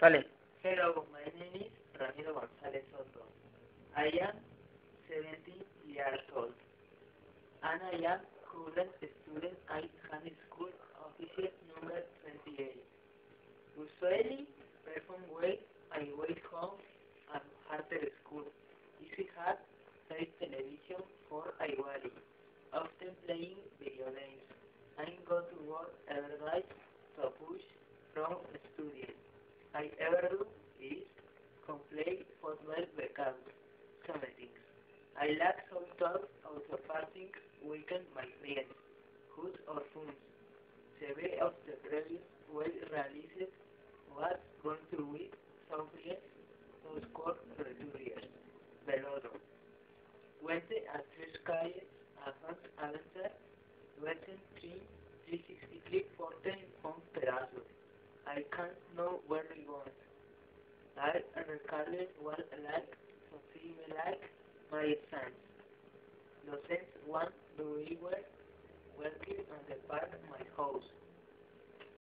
Sale. Hello, my name is Ramiro González Soto. I am 17 years old, and I am current student at high school official number 28. Usually, perform well I wait home and after school. Easy had face television for a while, often playing video games. I go to work every day to push from studying. I ever do is complete football workouts, some things. I like some talk also passing weekend my friends, who's or phones. Survey of the previous well realized was going through with some friends who scored returns. Velodrome. Wente a tres calles, advance answer, written 363 14 on pedazos. I can't know where we want. I recalling what I like, so see me like my sons. Los sense want the river working on the park of my house.